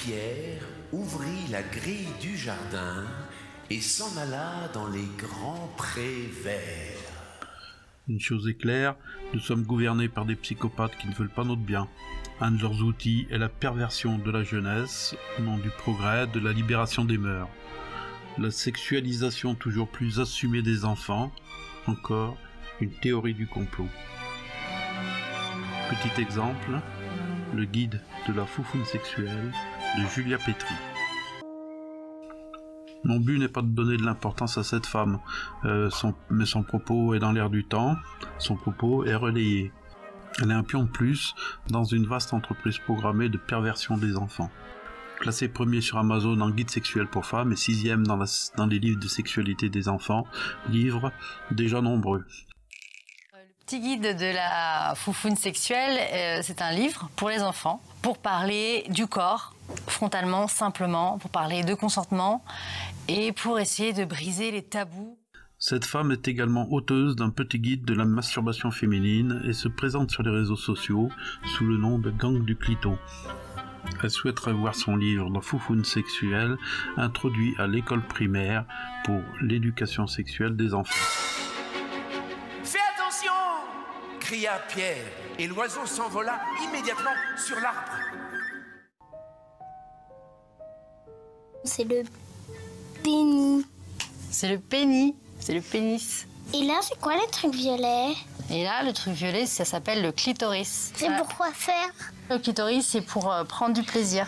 Pierre ouvrit la grille du jardin et s'en alla dans les grands prés verts. Une chose est claire, nous sommes gouvernés par des psychopathes qui ne veulent pas notre bien. Un de leurs outils est la perversion de la jeunesse, au nom du progrès, de la libération des mœurs. La sexualisation toujours plus assumée des enfants, encore une théorie du complot. Petit exemple, le guide de la foufoune sexuelle de Julia Petri. Mon but n'est pas de donner de l'importance à cette femme, mais son propos est dans l'air du temps, son propos est relayé. Elle est un pion de plus dans une vaste entreprise programmée de perversion des enfants. Classé premier sur Amazon en guide sexuel pour femmes et 6e dans les livres de sexualité des enfants, livres déjà nombreux. Le petit guide de la foufoune sexuelle, c'est un livre pour les enfants, pour parler du corps, frontalement, simplement, pour parler de consentement et pour essayer de briser les tabous. Cette femme est également auteuse d'un petit guide de la masturbation féminine et se présente sur les réseaux sociaux sous le nom de Gang du Clito. Elle souhaiterait voir son livre La foufoune sexuelle introduit à l'école primaire pour l'éducation sexuelle des enfants. Fais attention! Cria Pierre, et l'oiseau s'envola immédiatement sur l'arbre. C'est le pénis. C'est le pénis, c'est le pénis. Et là, c'est quoi les trucs violets? Et là, le truc violet, ça s'appelle le clitoris. C'est pour quoi faire? Le clitoris, c'est pour prendre du plaisir.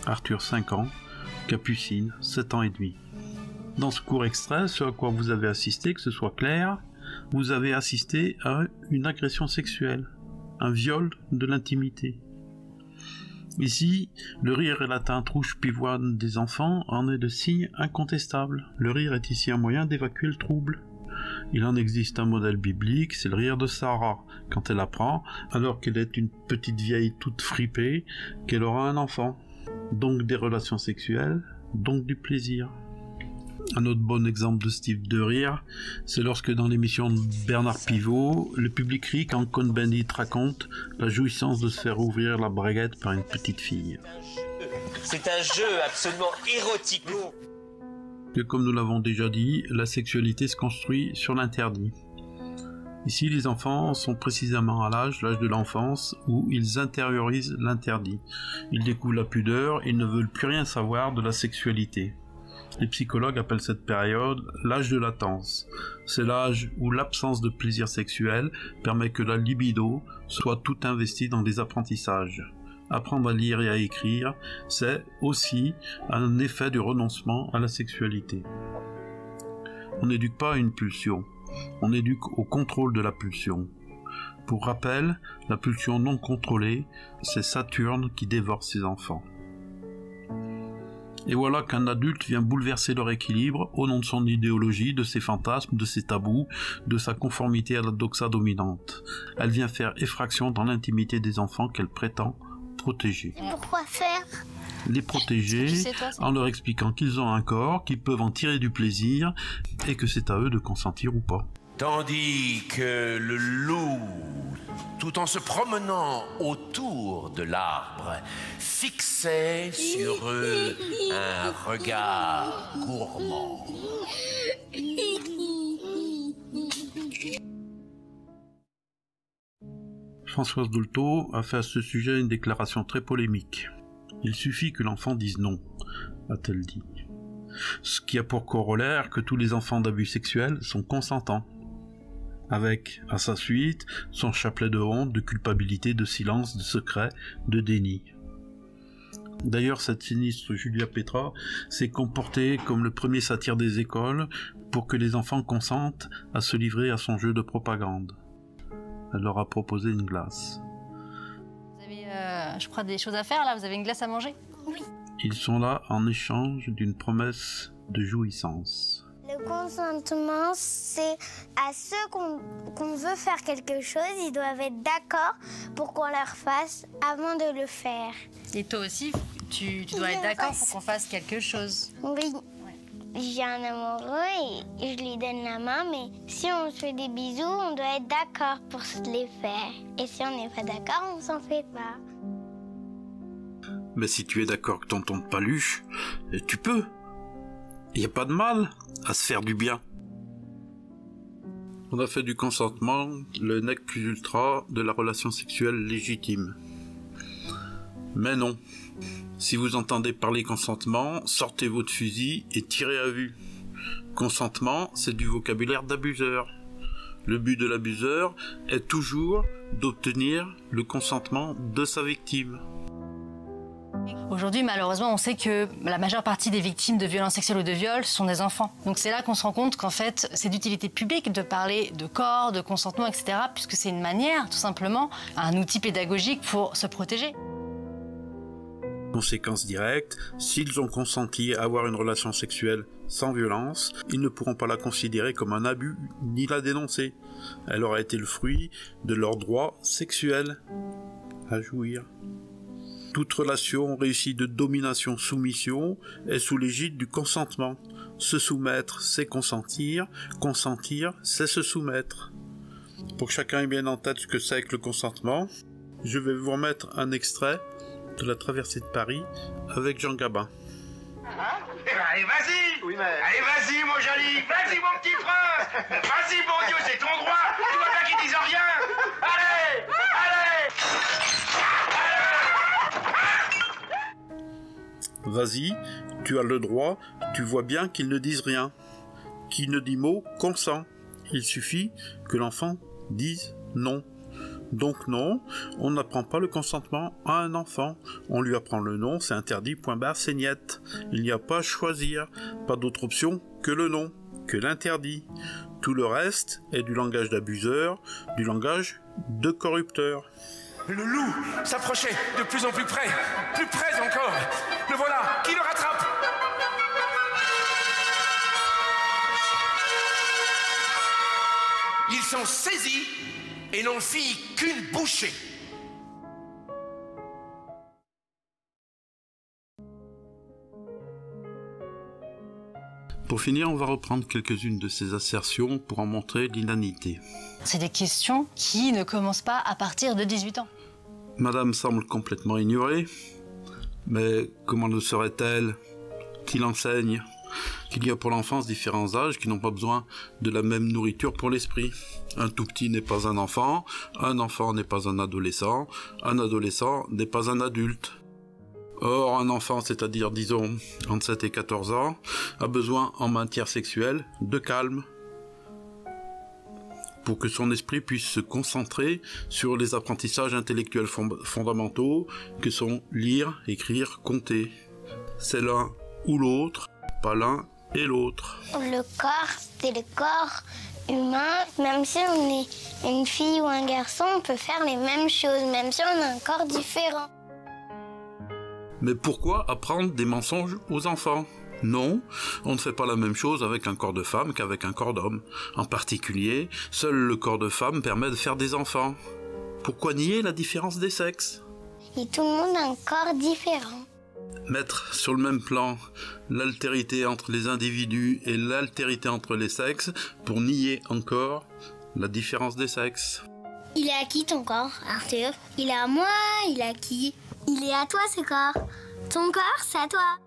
Arthur, 5 ans, Capucine, 7 ans et demi. Dans ce court extrait, ce à quoi vous avez assisté, que ce soit clair, vous avez assisté à une agression sexuelle, un viol de l'intimité. Ici, le rire et la teinte rouge pivoine des enfants en est le signe incontestable. Le rire est ici un moyen d'évacuer le trouble. Il en existe un modèle biblique, c'est le rire de Sarah, quand elle apprend, alors qu'elle est une petite vieille toute fripée, qu'elle aura un enfant. Donc des relations sexuelles, donc du plaisir. Un autre bon exemple de ce type de rire, c'est lorsque dans l'émission de Bernard Pivot, le public rit quand Cohn-Bendit raconte la jouissance de se faire ouvrir la braguette par une petite fille. C'est un jeu absolument érotique. Que comme nous l'avons déjà dit, la sexualité se construit sur l'interdit. Ici, les enfants sont précisément à l'âge de l'enfance, où ils intériorisent l'interdit. Ils découvrent la pudeur, ils ne veulent plus rien savoir de la sexualité. Les psychologues appellent cette période l'âge de latence. C'est l'âge où l'absence de plaisir sexuel permet que la libido soit tout investie dans des apprentissages. Apprendre à lire et à écrire, c'est aussi un effet du renoncement à la sexualité. On n'éduque pas à une pulsion, on éduque au contrôle de la pulsion. Pour rappel, la pulsion non contrôlée, c'est Saturne qui dévore ses enfants. Et voilà qu'un adulte vient bouleverser leur équilibre au nom de son idéologie, de ses fantasmes, de ses tabous, de sa conformité à la doxa dominante. Elle vient faire effraction dans l'intimité des enfants qu'elle prétend protéger. Pourquoi faire? Les protéger en leur expliquant qu'ils ont un corps, qu'ils peuvent en tirer du plaisir et que c'est à eux de consentir ou pas. Tandis que le loup, tout en se promenant autour de l'arbre, fixait sur eux un regard gourmand. Françoise Dolto a fait à ce sujet une déclaration très polémique. Il suffit que l'enfant dise non, a-t-elle dit. Ce qui a pour corollaire que tous les enfants d'abus sexuels sont consentants. Avec, à sa suite, son chapelet de honte, de culpabilité, de silence, de secret, de déni. D'ailleurs, cette sinistre Julia Petra s'est comportée comme le premier satire des écoles pour que les enfants consentent à se livrer à son jeu de propagande. Elle leur a proposé une glace. Vous avez, je crois, des choses à faire là, vous avez une glace à manger? Oui. Ils sont là en échange d'une promesse de jouissance. Le consentement, c'est à ceux qu'on veut faire quelque chose, ils doivent être d'accord pour qu'on leur fasse avant de le faire. Et toi aussi, tu dois être d'accord pour qu'on fasse quelque chose. Oui. Ouais. j'ai un amoureux et je lui donne la main, mais si on se fait des bisous, on doit être d'accord pour se les faire. Et si on n'est pas d'accord, on s'en fait pas. Mais si tu es d'accord que tonton Paluche, tu peux. Il n'y a pas de mal à se faire du bien. On a fait du consentement le nec plus ultra de la relation sexuelle légitime. Mais non. Si vous entendez parler consentement, sortez votre fusil et tirez à vue. Consentement, c'est du vocabulaire d'abuseur. Le but de l'abuseur est toujours d'obtenir le consentement de sa victime. Aujourd'hui, malheureusement, on sait que la majeure partie des victimes de violences sexuelles ou de viols sont des enfants. Donc c'est là qu'on se rend compte qu'en fait, c'est d'utilité publique de parler de corps, de consentement, etc., puisque c'est une manière, tout simplement, un outil pédagogique pour se protéger. Conséquence directe, s'ils ont consenti à avoir une relation sexuelle sans violence, ils ne pourront pas la considérer comme un abus ni la dénoncer. Elle aura été le fruit de leur droit sexuel à jouir. Toute relation réussie de domination-soumission est sous l'égide du consentement. Se soumettre, c'est consentir c'est se soumettre. Pour que chacun ait bien en tête ce que c'est que le consentement, je vais vous remettre un extrait de la traversée de Paris avec Jean Gabin. Allez, vas-y! Oui, mais... Allez, vas-y, mon joli! Vas-y, mon petit prince! Vas-y, bon Dieu, c'est ton droit! Tu vois bien qu'ils disent rien! Allez! Allez! Vas-y, tu as le droit, tu vois bien qu'ils ne disent rien. Qui ne dit mot, consent. Il suffit que l'enfant dise non. Donc non, on n'apprend pas le consentement à un enfant. On lui apprend le non, c'est interdit, point barre, c'est niette. Il n'y a pas à choisir, pas d'autre option que le non, que l'interdit. Tout le reste est du langage d'abuseur, du langage de corrupteur. Le loup s'approchait de plus en plus près encore. Le voilà, qui le rattrape? Ils sont saisis et n'en fit qu'une bouchée. Pour finir, on va reprendre quelques-unes de ces assertions pour en montrer l'inanité. C'est des questions qui ne commencent pas à partir de 18 ans. Madame semble complètement ignorée, mais comment le serait-elle? Qui l'enseigne? Qu'il y a pour l'enfance différents âges qui n'ont pas besoin de la même nourriture pour l'esprit. Un tout petit n'est pas un enfant n'est pas un adolescent n'est pas un adulte. Or, un enfant, c'est-à-dire, disons, entre 7 et 14 ans, a besoin, en matière sexuelle, de calme, pour que son esprit puisse se concentrer sur les apprentissages intellectuels fondamentaux que sont lire, écrire, compter. C'est l'un ou l'autre, pas l'un et l'autre. Le corps, c'est le corps humain. Même si on est une fille ou un garçon, on peut faire les mêmes choses, même si on a un corps différent. Mais pourquoi apprendre des mensonges aux enfants? Non, on ne fait pas la même chose avec un corps de femme qu'avec un corps d'homme. En particulier, seul le corps de femme permet de faire des enfants. Pourquoi nier la différence des sexes? Et tout le monde a un corps différent. Mettre sur le même plan l'altérité entre les individus et l'altérité entre les sexes pour nier encore la différence des sexes. Il est à qui ton corps, Arthur? Il est à moi, il est à qui? Il est à toi ce corps. Ton corps, c'est à toi.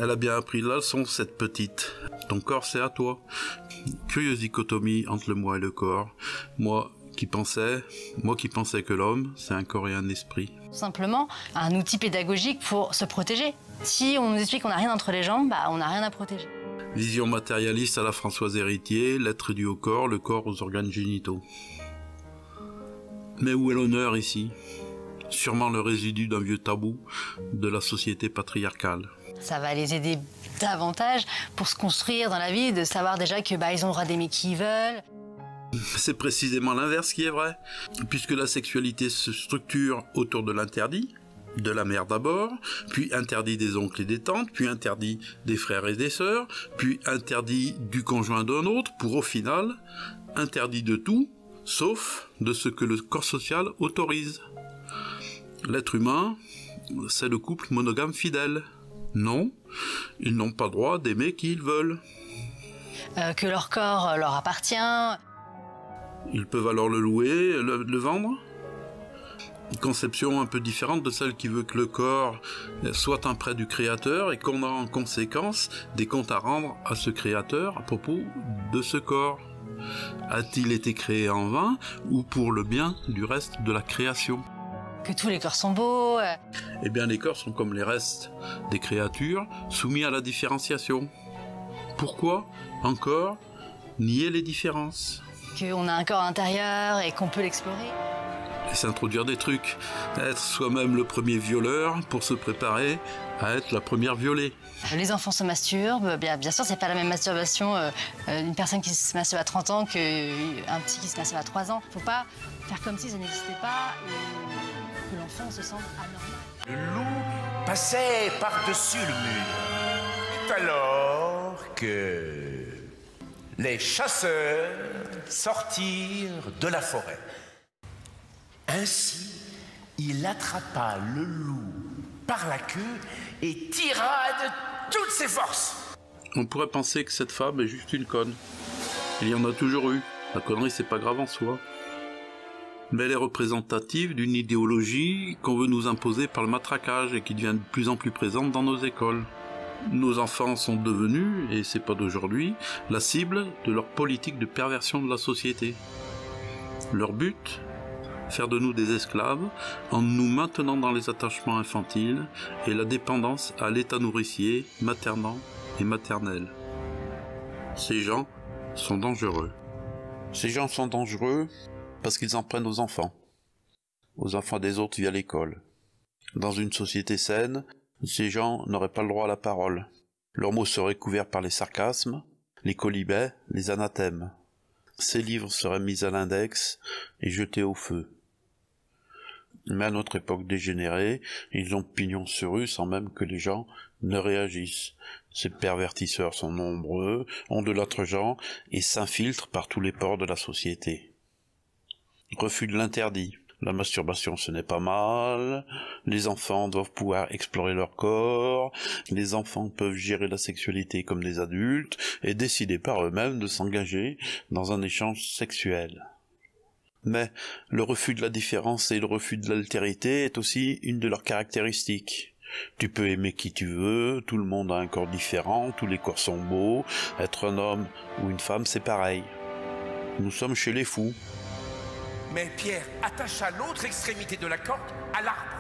Elle a bien appris la leçon, cette petite. Ton corps, c'est à toi. Curieuse dichotomie entre le moi et le corps. Moi qui pensais que l'homme, c'est un corps et un esprit. Simplement, un outil pédagogique pour se protéger. Si on nous explique qu'on n'a rien entre les jambes, on n'a rien à protéger. Vision matérialiste à la Françoise Héritier, l'être dû au corps, le corps aux organes génitaux. Mais où est l'honneur ici? Sûrement le résidu d'un vieux tabou de la société patriarcale. Ça va les aider davantage pour se construire dans la vie, de savoir déjà que ils ont le droit d'aimer qui ils veulent. C'est précisément l'inverse qui est vrai, puisque la sexualité se structure autour de l'interdit, de la mère d'abord, puis interdit des oncles et des tantes, puis interdit des frères et des sœurs, puis interdit du conjoint d'un autre, pour au final, interdit de tout, sauf de ce que le corps social autorise. L'être humain, c'est le couple monogame fidèle. Non, ils n'ont pas le droit d'aimer qui ils veulent. Que leur corps leur appartient. Ils peuvent alors le louer, le vendre. Une conception un peu différente de celle qui veut que le corps soit un prêt du créateur et qu'on a en conséquence des comptes à rendre à ce créateur à propos de ce corps. A-t-il été créé en vain ou pour le bien du reste de la création? Que tous les corps sont beaux. Eh bien, les corps sont comme les restes des créatures, soumis à la différenciation. Pourquoi encore nier les différences? Qu'on a un corps intérieur et qu'on peut l'explorer. Et s'introduire des trucs. Être soi-même le premier violeur pour se préparer à être la première violée. Les enfants se masturbent. Bien sûr, c'est pas la même masturbation une personne qui se masturbe à 30 ans qu'un petit qui se masturbe à 3 ans. Faut pas faire comme si ça n'existait pas et que l'enfant se sente anormal. Le loup passait par-dessus le mur. C'est alors que les chasseurs sortirent de la forêt. Ainsi, il attrapa le loup par la queue et tira de toutes ses forces. On pourrait penser que cette fable est juste une conne. Il y en a toujours eu. La connerie, c'est pas grave en soi. Mais elle est représentative d'une idéologie qu'on veut nous imposer par le matraquage et qui devient de plus en plus présente dans nos écoles. Nos enfants sont devenus, et c'est pas d'aujourd'hui, la cible de leur politique de perversion de la société. Leur but ? Faire de nous des esclaves en nous maintenant dans les attachements infantiles et la dépendance à l'état nourricier, maternant et maternel. Ces gens sont dangereux. Ces gens sont dangereux parce qu'ils en prennent aux enfants des autres via l'école. Dans une société saine, ces gens n'auraient pas le droit à la parole. Leurs mots seraient couverts par les sarcasmes, les quolibets, les anathèmes. Ces livres seraient mis à l'index et jetés au feu. Mais à notre époque dégénérée, ils ont pignon sur rue sans même que les gens ne réagissent. Ces pervertisseurs sont nombreux, ont de l'autre genre et s'infiltrent par tous les pores de la société. Refus de l'interdit. La masturbation, ce n'est pas mal. Les enfants doivent pouvoir explorer leur corps. Les enfants peuvent gérer la sexualité comme des adultes et décider par eux-mêmes de s'engager dans un échange sexuel. Mais le refus de la différence et le refus de l'altérité est aussi une de leurs caractéristiques. Tu peux aimer qui tu veux, tout le monde a un corps différent, tous les corps sont beaux, être un homme ou une femme c'est pareil. Nous sommes chez les fous. Mais Pierre attacha l'autre extrémité de la corde à l'arbre.